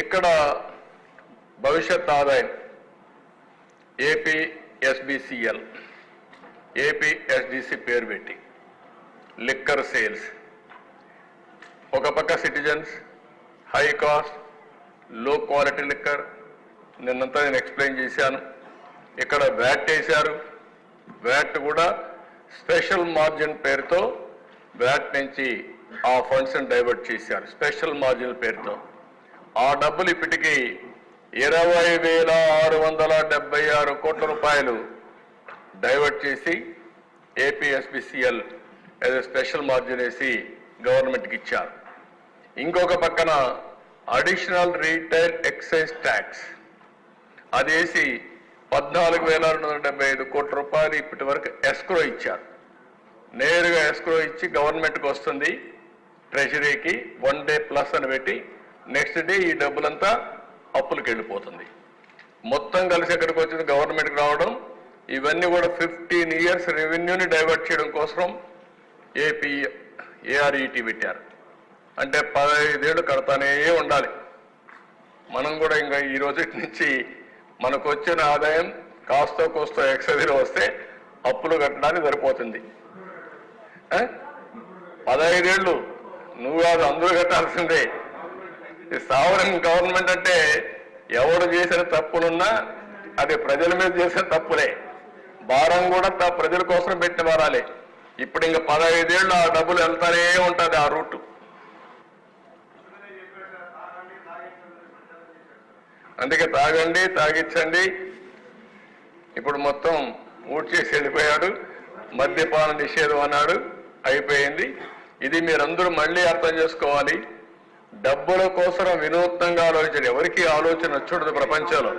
ఇక్కడ భవిష్యత్ ఆదాయం ఏపీఎస్బిసిఎల్ ఏపీఎస్డిసి పేరు పెట్టి లిక్కర్ సేల్స్ ఒక పక్క సిటిజన్స్ హై కాస్ట్ లో క్వాలిటీ లిక్కర్ నిన్నంతా నేను ఎక్స్ప్లెయిన్ చేశాను. ఇక్కడ వ్యాట్ వేశారు. వ్యాట్ కూడా స్పెషల్ మార్జిన్ పేరుతో వ్యాట్ నుంచి ఆ ఫండ్స్ని డైవర్ట్ చేశారు స్పెషల్ మార్జిన్ పేరుతో. ఆ డబ్బులు ఇప్పటికీ 20,676 కోట్ల రూపాయలు డైవర్ట్ చేసి APSBCL as a special margin వేసి గవర్నమెంట్కి ఇచ్చారు. ఇంకొక పక్కన అడిషనల్ రీటైల్ ఎక్సైజ్ ట్యాక్స్ అది వేసి 14,275 కోట్ల రూపాయలు ఇప్పటి వరకు ఎస్క్రో ఇచ్చారు. నేరుగా ఎస్క్రో ఇచ్చి గవర్నమెంట్కి వస్తుంది, ట్రెజరీకి 1 డే ప్లస్ అని పెట్టి నెక్స్ట్ డే ఈ డబ్బులంతా అప్పులకు వెళ్ళిపోతుంది. మొత్తం కలిసి ఎక్కడికి వచ్చింది గవర్నమెంట్కి రావడం. ఇవన్నీ కూడా 15 ఇయర్స్ రెవెన్యూని డైవర్ట్ చేయడం కోసం ఏఆర్ఈటీ పెట్టారు. అంటే 15 ఏళ్ళు కడతానే ఉండాలి. మనం కూడా ఇంకా ఈ రోజు నుంచి మనకు వచ్చిన ఆదాయం కాస్తో కోస్తో ఎక్సైజ్లో వస్తే అప్పులు కట్టడానికి సరిపోతుంది. 15 ఏళ్ళు నువ్వు కాదు అందరూ కట్టాల్సిందే. ఈ సావరన్ గవర్నమెంట్ అంటే ఎవరు చేసిన తప్పులున్నా అది ప్రజల మీద చేసిన తప్పులే. భారం కూడా ప్రజల కోసం పెట్టిన భారాలే. ఇప్పుడు ఇంకా 15 ఏళ్ళు ఆ డబ్బులు వెళ్తానే ఉంటుంది ఆ రూట్. అందుకే తాగండి తాగించండి. ఇప్పుడు మొత్తం ఊడ్చేసి వెళ్ళిపోయాడు. మద్యపాన నిషేధం అన్నాడు, అయిపోయింది. ఇది మీరందరూ మళ్ళీ అర్థం చేసుకోవాలి. డబ్బుల కోసం వినూత్నంగా ఆలోచించండి. ఎవరికి ఆలోచన వచ్చుండదు ప్రపంచంలో.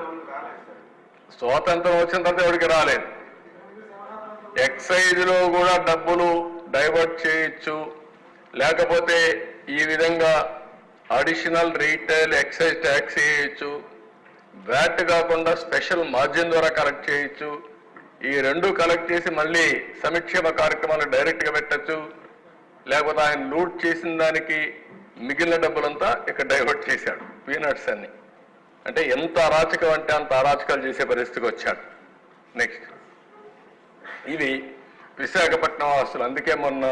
స్వాతంత్రం వచ్చిన తర్వాత ఎవరికి రాలేదు. ఎక్సైజ్లో కూడా డబ్బులు డైవర్ట్ చేయొచ్చు, లేకపోతే ఈ విధంగా అడిషనల్ రీటైల్ ఎక్సైజ్ ట్యాక్స్ వేయచ్చు, వ్యాట్ కాకుండా స్పెషల్ మార్జిన్ ద్వారా కలెక్ట్ చేయొచ్చు. ఈ రెండు కలెక్ట్ చేసి మళ్ళీ సంక్షేమ కార్యక్రమాలు డైరెక్ట్గా పెట్టచ్చు, లేకపోతే ఆయన లూట్ చేసిన దానికి మిగిలిన డబ్బులంతా ఇక్కడ డైవర్ట్ చేశాడు. పీనట్స్ అన్ని. అంటే ఎంత అరాచకం అంటే అంత అరాచకాలు చేసే పరిస్థితికి వచ్చాడు. నెక్స్ట్ ఇది విశాఖపట్నం వాసులు. అందుకే మొన్న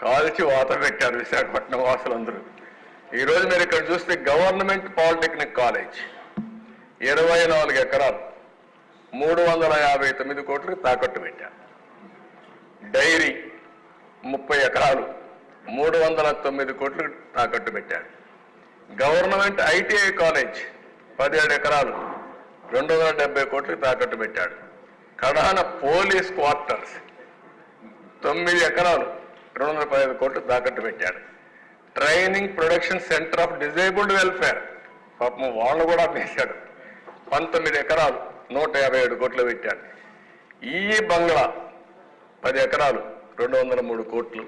కాల్చి వాత పెట్టారు విశాఖపట్నం వాసులందరూ. ఈరోజు మీరు ఇక్కడ చూస్తే గవర్నమెంట్ పాలిటెక్నిక్ కాలేజ్ 24 ఎకరాలు 359 కోట్లకు తాకట్టు పెట్టారు. డైరీ 30 ఎకరాలు 309 కోట్లకు తాకట్టు పెట్టాడు. గవర్నమెంట్ ఐటీఐ కాలేజ్ 17 ఎకరాలు 270 కోట్లకు తాకట్టు పెట్టాడు. కడాన పోలీస్ క్వార్టర్స్ 9 ఎకరాలు 215 కోట్లు తాకట్టు పెట్టాడు. Training production centre of disabled welfare పాపం వాళ్ళు కూడా వేశాడు. 19 ఎకరాలు 157 కోట్లు పెట్టాడు. ఈ బంగ్లా 10 ఎకరాలు 203 కోట్లు.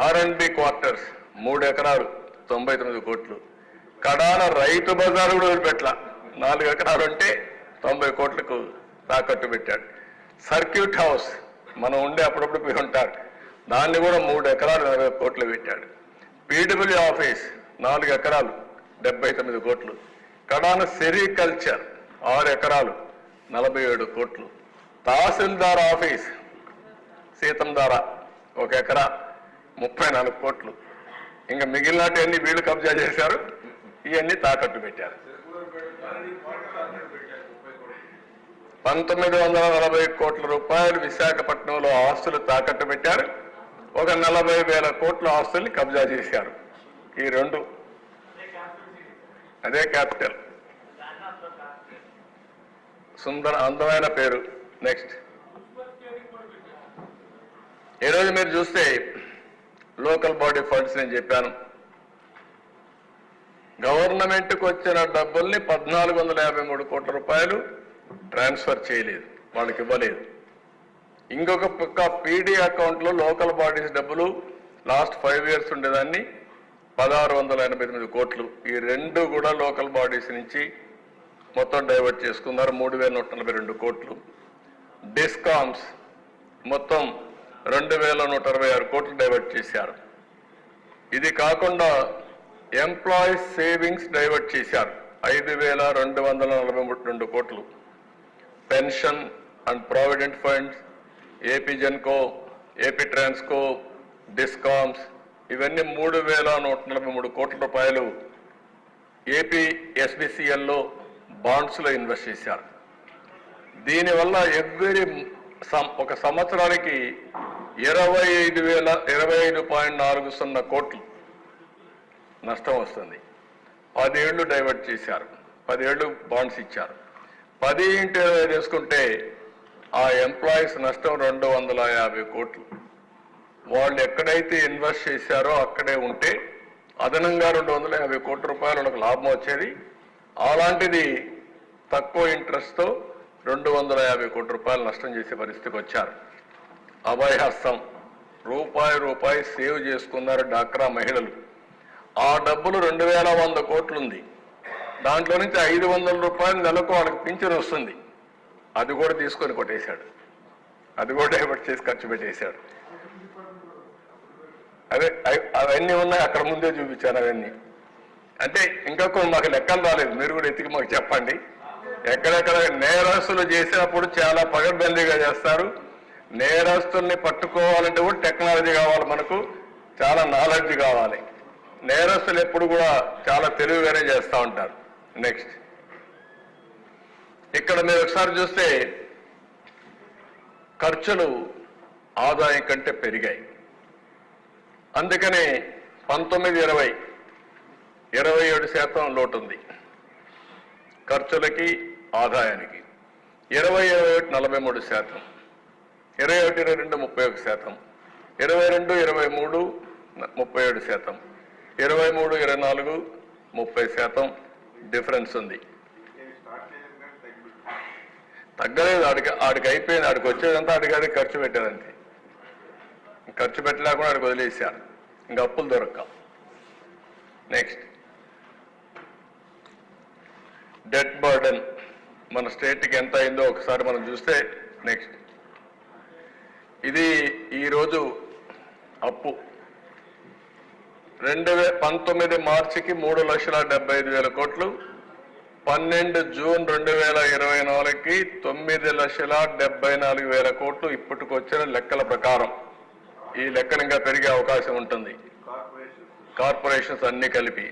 ఆర్ఎండ్బి క్వార్టర్స్ 3 ఎకరాలు 99 కోట్లు. కడాన రైతు బజారు కూడా వదిలిపెట్ల 4 ఎకరాలు అంటే 90 కోట్లకు తాకట్టు పెట్టాడు. సర్క్యూట్ హౌస్ మనం ఉండే అప్పుడప్పుడు పోయి ఉంటారు, దాన్ని కూడా 3 ఎకరాలు 40 కోట్లు పెట్టాడు. పీడబ్ల్యూ ఆఫీస్ 4 ఎకరాలు 79 కోట్లు. కడాన సెరికల్చర్ 6 ఎకరాలు 47 కోట్లు. తహసీల్దార్ ఆఫీస్ సీతంధార 1 ఎకరా 34 కోట్లు. ఇంకా మిగిలినవన్నీ వీళ్ళు కబ్జా చేశారు, ఇవన్నీ తాకట్టు పెట్టారు. 1940 కోట్ల రూపాయలు విశాఖపట్నంలో ఆస్తులు తాకట్టు పెట్టారు. ఒక 40,000 కోట్ల ఆస్తుల్ని కబ్జా చేశారు. ఈ రెండు అదే క్యాపిటల్. సుందర అందమైన పేరు. నెక్స్ట్ ఈరోజు మీరు చూస్తే లోకల్ బాడీ ఫండ్స్ నేను చెప్పాను. గవర్నమెంట్కి వచ్చిన డబ్బుల్ని 1,453 కోట్ల రూపాయలు ట్రాన్స్ఫర్ చేయలేదు, వాళ్ళకి ఇవ్వలేదు. ఇంకొక పక్క పీడీ అకౌంట్లో లోకల్ బాడీస్ డబ్బులు లాస్ట్ 5 ఇయర్స్ ఉండేదాన్ని 1,688 కోట్లు. ఈ రెండు కూడా లోకల్ బాడీస్ నుంచి మొత్తం డైవర్ట్ చేసుకున్నారు 3,142 కోట్లు. డిస్కామ్స్ మొత్తం 2,126 కోట్లు డైవర్ట్ చేశారు. ఇది కాకుండా ఎంప్లాయీస్ సేవింగ్స్ డైవర్ట్ చేశారు 5,242 కోట్లు. Pension and provident funds, AP Genco, AP Transco, discoms ఇవన్నీ 3,143 కోట్ల రూపాయలు ఏపీ ఎస్బిసిఎల్లో బాండ్స్లో ఇన్వెస్ట్ చేశారు. దీనివల్ల ఒక సంవత్సరానికి 25,025.40 కోట్లు నష్టం వస్తుంది. 10 ఏళ్ళు డైవర్ట్ చేశారు, 10 ఏళ్ళు బాండ్స్ ఇచ్చారు. 10 × 20 చేసుకుంటే ఆ ఎంప్లాయీస్ నష్టం 250 కోట్లు. వాళ్ళు ఎక్కడైతే ఇన్వెస్ట్ చేశారో అక్కడే ఉంటే అదనంగా 250 కోట్ల రూపాయలు వాళ్ళకి లాభం వచ్చేది. అలాంటిది తక్కువ ఇంట్రెస్ట్తో 250 కోట్ల రూపాయలు నష్టం చేసే పరిస్థితికి వచ్చారు. అభయహస్తం రూపాయి సేవ్ చేసుకున్నారు డాక్రా మహిళలు. ఆ డబ్బులు 2,100 కోట్లు ఉంది. దాంట్లో నుంచి 500 రూపాయలు నెలకు వాళ్ళకి పింఛన్ వస్తుంది. అది కూడా తీసుకొని కొట్టేశాడు, అది కూడా డైవర్ట్ చేసి ఖర్చు పెట్టేశాడు. అవన్నీ ఉన్నాయి, అక్కడ ముందే చూపించాను అవన్నీ. అంటే ఇంకా కొన్ని మాకు లెక్కలు రాలేదు, మీరు కూడా ఎత్తికి మాకు చెప్పండి. ఎక్కడెక్కడ నేరస్తులు చేసినప్పుడు చాలా పగడ్బందీగా చేస్తారు. నేరస్తుల్ని పట్టుకోవాలంటే కూడా టెక్నాలజీ కావాలి, మనకు చాలా నాలెడ్జ్ కావాలి. నేరస్తులు ఎప్పుడు కూడా చాలా తెలివిగానే చేస్తూ ఉంటారు. నెక్స్ట్ ఇక్కడ మీరు ఒకసారి చూస్తే ఖర్చులు ఆదాయం కంటే పెరిగాయి. అందుకనే 19-20 27% లోటు ఉంది ఖర్చులకి ఆదాయానికి. 20-21 43%, 21-22 31%, 22-23 37%, 23-24 30% డిఫరెన్స్ ఉంది. తగ్గలేదు, ఆడికి అయిపోయింది. ఆడికి వచ్చేదంతా ఆడికి ఖర్చు పెట్టారంతే. ఖర్చు పెట్టలేకుండా ఆడికి వదిలేశారు, ఇంకా అప్పులు దొరక్క. నెక్స్ట్ డెట్ బర్డెన్ మన స్టేట్కి ఎంత అయిందో ఒకసారి మనం చూస్తే, నెక్స్ట్ ఇది ఈరోజు అప్పు 2019 మార్చికి 3,75,000 కోట్లు, 12 జూన్ 2024కి 9,74,000 కోట్లు ఇప్పటికొచ్చిన లెక్కల ప్రకారం. ఈ లెక్కలు ఇంకా పెరిగే అవకాశం ఉంటుంది, కార్పొరేషన్స్ అన్ని కలిపి.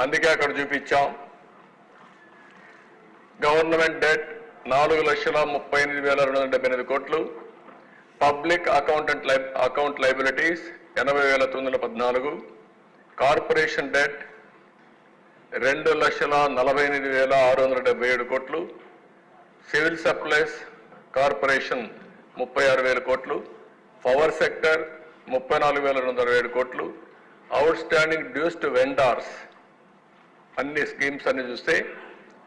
అందుకే అక్కడ చూపించాం. గవర్నమెంట్ డెట్ 4,38,278 కోట్లు, public account liabilities 80,914, corporation debt 2,48,677 కోట్లు, సివిల్ సప్లైస్ కార్పొరేషన్ 36,000 కోట్లు, పవర్ సెక్టర్ 34,227 కోట్లు, outstanding dues to vendors అన్ని స్కీమ్స్ అన్ని చూస్తే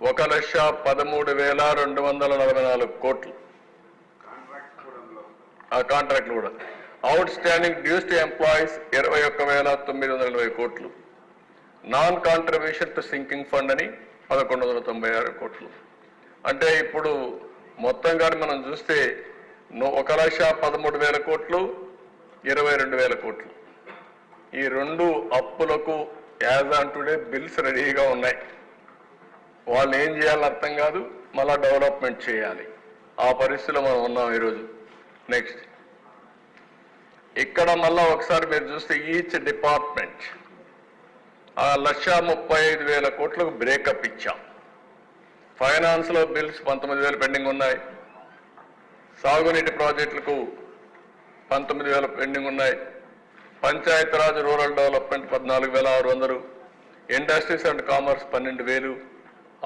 1,13,244 కోట్లు. ఆ కాంట్రాక్ట్లు కూడా. Outstanding dues to employees 21,920 కోట్లు, non contribution to sinking fund అని 1,196 కోట్లు. అంటే ఇప్పుడు మొత్తంగా మనం చూస్తే 1,13,000 కోట్లు, 22,000 కోట్లు. ఈ రెండు అప్పులకు యాజ్ ఆన్ టుడే బిల్స్ రెడీగా ఉన్నాయి. వాళ్ళు ఏం చేయాలో అర్థం కాదు, మళ్ళా డెవలప్మెంట్ చేయాలి. ఆ పరిస్థితిలో మనం ఉన్నాం ఈరోజు. నెక్స్ట్ ఇక్కడ మళ్ళా ఒకసారి మీరు చూస్తే ఈచ్ డిపార్ట్మెంట్ 1,35,000 కోట్లకు బ్రేకప్ ఇచ్చాం. ఫైనాన్స్లో బిల్స్ 19,000 పెండింగ్ ఉన్నాయి, సాగునీటి ప్రాజెక్టులకు 19,000 పెండింగ్ ఉన్నాయి, Panchayati Raj rural development 14,600, industries and commerce 12,000,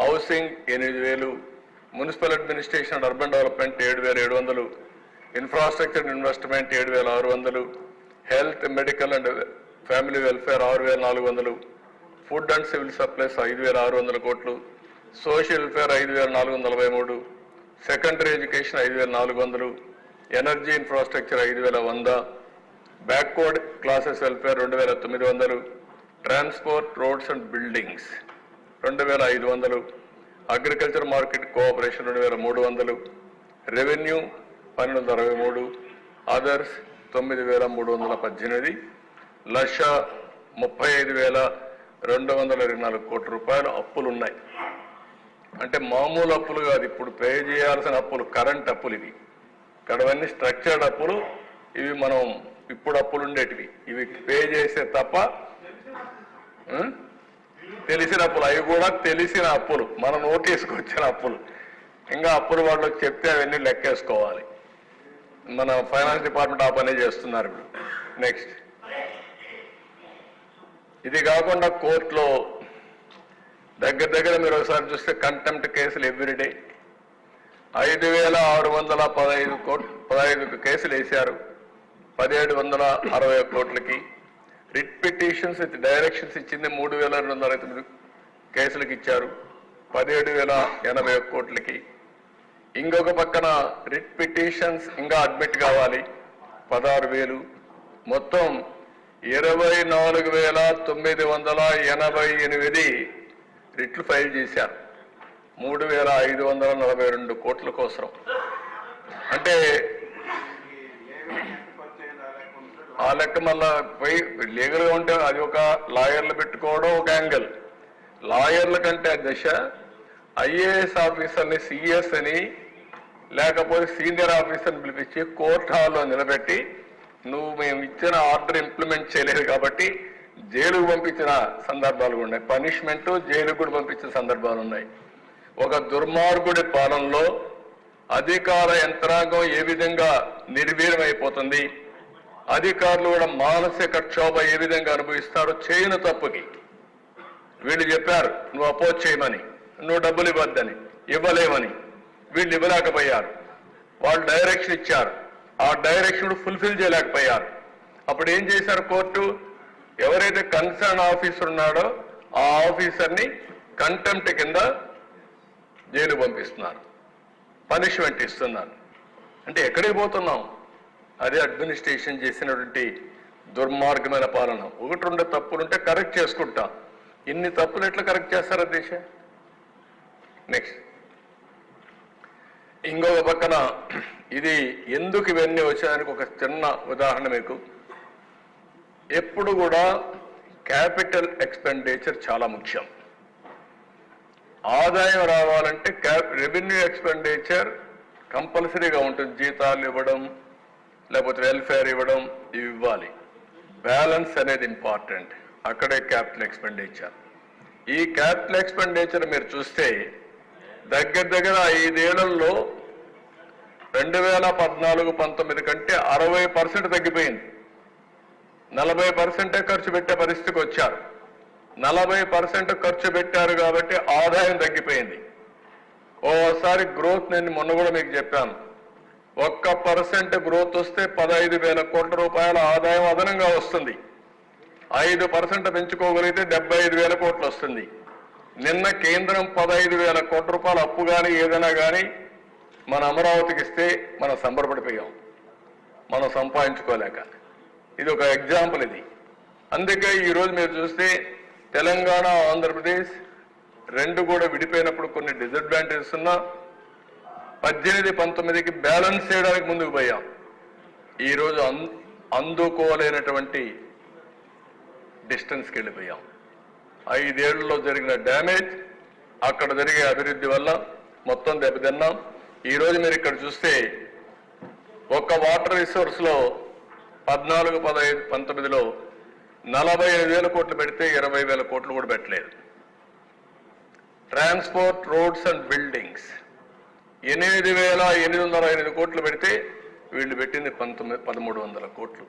housing 8,000, municipal administration and urban development 7,700, infrastructure investment 7,600, health medical and family welfare 6,400, food and civil supplies 5,600 కోట్లు, social welfare 5,443, secondary education 5,400, energy infrastructure 5,100, backward classes welfare 2,900, transport roads and buildings 2,500, agriculture market cooperation 2,300, revenue 1,263, others 9,318, 1,35,000 224 కోట్ల రూపాయలు అప్పులున్నాయి. అంటే మామూలు అప్పులు కాదు, ఇప్పుడు pay చేయాల్సిన అప్పులు, కరెంట్ అప్పులు ఇవి. ఇక్కడవన్నీ స్ట్రక్చర్డ్ అప్పులు, ఇవి మనం ఇప్పుడు అప్పులు ఉండేటివి, ఇవి పే చేసే తప్ప తెలిసిన అప్పులు, అవి కూడా తెలిసిన అప్పులు, మన నోటీస్కి వచ్చిన అప్పులు. ఇంకా అప్పులు వాళ్ళకి చెప్తే అవన్నీ లెక్కేసుకోవాలి. మన ఫైనాన్స్ డిపార్ట్మెంట్ ఆ పని చేస్తున్నారు ఇప్పుడు. నెక్స్ట్, ఇది కాకుండా కోర్టులో దగ్గర మీరు ఒకసారి చూస్తే కంటెంప్ట్ కేసులు ఎవ్రీడే 5,615 కేసులు వేశారు. 1,760 కోట్లకి. రిట్ పిటిషన్స్ విత్ డైరెక్షన్స్ ఇచ్చింది 3,229 కేసులకు ఇచ్చారు, 17,080 కోట్లకి. ఇంకొక పక్కన రిట్ పిటిషన్స్ ఇంకా అడ్మిట్ కావాలి 16,000. మొత్తం 24,988 రిట్లు ఫైల్ చేశారు 3,542 కోట్ల కోసం. అంటే ఆ లెక్క మళ్ళా పోయి లీగల్గా ఉంటే అది ఒక లాయర్లు పెట్టుకోవడం ఒక యాంగిల్. లాయర్ల కంటే దశ ఐఏఎస్ ఆఫీసర్ని సిఎస్ అని లేకపోతే సీనియర్ ఆఫీసర్ని పిలిపించి కోర్ట్ హాల్లో నిలబెట్టి నువ్వు మేము ఇచ్చిన ఆర్డర్ ఇంప్లిమెంట్ చేయలేదు కాబట్టి జైలుకు పంపించిన సందర్భాలు ఉన్నాయి. పనిష్మెంట్ జైలుకు కూడా పంపించిన సందర్భాలు ఉన్నాయి. ఒక దుర్మార్గుడి పాలనలో అధికార యంత్రాంగం ఏ విధంగా నిర్వీర్యమైపోతుంది, అధికారులు కూడా మానసిక క్షోభ ఏ విధంగా అనుభవిస్తారో చేయని తప్పుకి. వీళ్ళు చెప్పారు నువ్వు అపోజ్ చేయమని, నువ్వు డబ్బులు ఇవ్వద్దని, ఇవ్వలేమని. వీళ్ళు ఇవ్వలేకపోయారు. వాళ్ళు డైరెక్షన్ ఇచ్చారు, ఆ డైరెక్షన్ ఫుల్ఫిల్ చేయలేకపోయారు. అప్పుడు ఏం చేశారు కోర్టు? ఎవరైతే కన్సర్న్ ఆఫీసర్ ఉన్నాడో ఆ ఆఫీసర్ని కంటెంప్ట్ కింద జైలు పంపిస్తున్నారు, పనిష్మెంట్ ఇస్తున్నారు. అంటే ఎక్కడికి పోతున్నాం? అదే అడ్మినిస్ట్రేషన్ చేసినటువంటి దుర్మార్గమైన పాలన. 1-2 తప్పులుంటే కరెక్ట్ చేసుకుంటాం. ఇన్ని తప్పులు ఎట్లా కరెక్ట్ చేస్తారా దేశ? నెక్స్ట్, ఇంకొక పక్కన ఇది ఎందుకు ఇవన్నీ వచ్చాయనికి ఒక చిన్న ఉదాహరణ మీకు. ఎప్పుడు కూడా క్యాపిటల్ ఎక్స్పెండిచర్ చాలా ముఖ్యం. ఆదాయం రావాలంటే రెవెన్యూ ఎక్స్పెండిచర్ కంపల్సరీగా ఉంటుంది. జీతాలు ఇవ్వడం, లేకపోతే వెల్ఫేర్ ఇవ్వడం, ఇవి ఇవ్వాలి. బ్యాలెన్స్ అనేది ఇంపార్టెంట్. అక్కడే క్యాపిటల్ ఎక్స్పెండిచర్. ఈ క్యాపిటల్ ఎక్స్పెండిచర్ మీరు చూస్తే దగ్గర 5 ఏళ్లలో 2014-19 కంటే 60% తగ్గిపోయింది. 40% ఖర్చు పెట్టే పరిస్థితికి వచ్చారు. 40% ఖర్చు పెట్టారు కాబట్టి ఆదాయం తగ్గిపోయింది. ఓసారి గ్రోత్ నేను మొన్న కూడా మీకు చెప్పాను, 1% గ్రోత్ వస్తే 15,000 కోట్ల రూపాయల ఆదాయం అదనంగా వస్తుంది. 5% పెంచుకోగలిగితే 75,000 కోట్లు వస్తుంది. నిన్న కేంద్రం 15,000 కోట్ల రూపాయల అప్పు కానీ ఏదైనా కానీ మన అమరావతికి ఇస్తే మనం సంబరపడిపోయాం, మనం సంపాదించుకోలేక. ఇది ఒక ఎగ్జాంపుల్ ఇది. అందుకే ఈరోజు మీరు చూస్తే తెలంగాణ, ఆంధ్రప్రదేశ్ రెండు కూడా విడిపోయినప్పుడు కొన్ని డిసడ్వాంటేజెస్ ఉన్నా 18-19కి బ్యాలెన్స్ చేయడానికి ముందుకు పోయాం. ఈరోజు అందుకోలేనటువంటి డిస్టెన్స్కి వెళ్ళిపోయాం. 5 ఏళ్లలో జరిగిన డ్యామేజ్, అక్కడ జరిగే అభివృద్ధి వల్ల మొత్తం దెబ్బతిన్నాం. ఈరోజు మీరు ఇక్కడ చూస్తే ఒక్క వాటర్ రిసోర్స్లో 14-15-19లో 45,000 కోట్లు పెడితే 20,000 కోట్లు కూడా పెట్టలేదు. ట్రాన్స్పోర్ట్, రోడ్స్ అండ్ బిల్డింగ్స్ 8,808 కోట్లు పెడితే వీళ్ళు పెట్టింది 1,300 కోట్లు.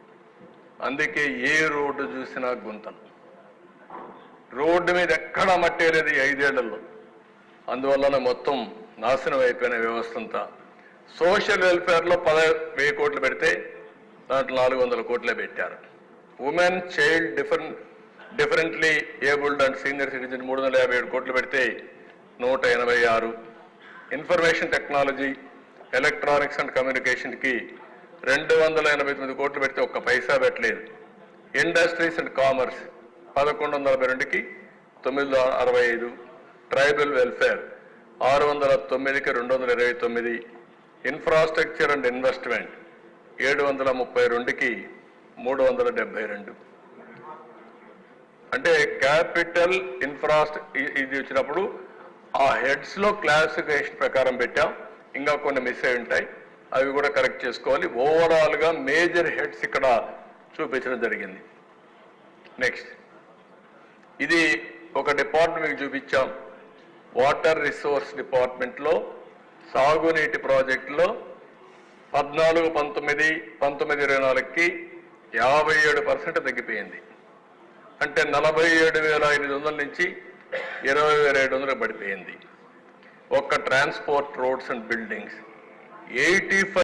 అందుకే ఏ రోడ్డు చూసినా గుంతలు, రోడ్డు మీద ఎక్కడా మట్టేలేదు 5 ఏళ్లలో. అందువలన మొత్తం నాశనం అయిపోయిన వ్యవస్థ అంతా. సోషల్ వెల్ఫేర్లో 10,000 కోట్లు పెడితే దాంట్లో 400 కోట్లే పెట్టారు. Women, child, differently abled and senior citizen 357 కోట్లు పెడితే 186. ఇన్ఫర్మేషన్ టెక్నాలజీ, ఎలక్ట్రానిక్స్ అండ్ కమ్యూనికేషన్కి 289 కోట్లు పెడితే ఒక్క పైసా పెట్టలేదు. ఇండస్ట్రీస్ అండ్ కామర్స్ 1142కి 965. ట్రైబల్ వెల్ఫేర్ 609కి 229. ఇన్ఫ్రాస్ట్రక్చర్ అండ్ ఇన్వెస్ట్మెంట్ 732కి 372. అంటే క్యాపిటల్ ఇది వచ్చినప్పుడు ఆ హెడ్స్ లో క్లాసిఫికేషన్ ప్రకారం పెట్టాం. ఇంకా కొన్ని మిస్ అయి ఉంటాయి, అవి కూడా కరెక్ట్ చేసుకోవాలి. ఓవరాల్ గా మేజర్ హెడ్స్ ఇక్కడ చూపించడం జరిగింది. నెక్స్ట్, ఇది ఒక డిపార్ట్మెంట్ మీకు చూపించాం. వాటర్ రిసోర్స్ డిపార్ట్మెంట్ లో సాగునీటి ప్రాజెక్టులో 19-19-24కి 57% తగ్గిపోయింది. అంటే 47,500 నుంచి 20,700 పడిపోయింది. ఒక్క ట్రాన్స్పోర్ట్, రోడ్స్ అండ్ బిల్డింగ్స్ 85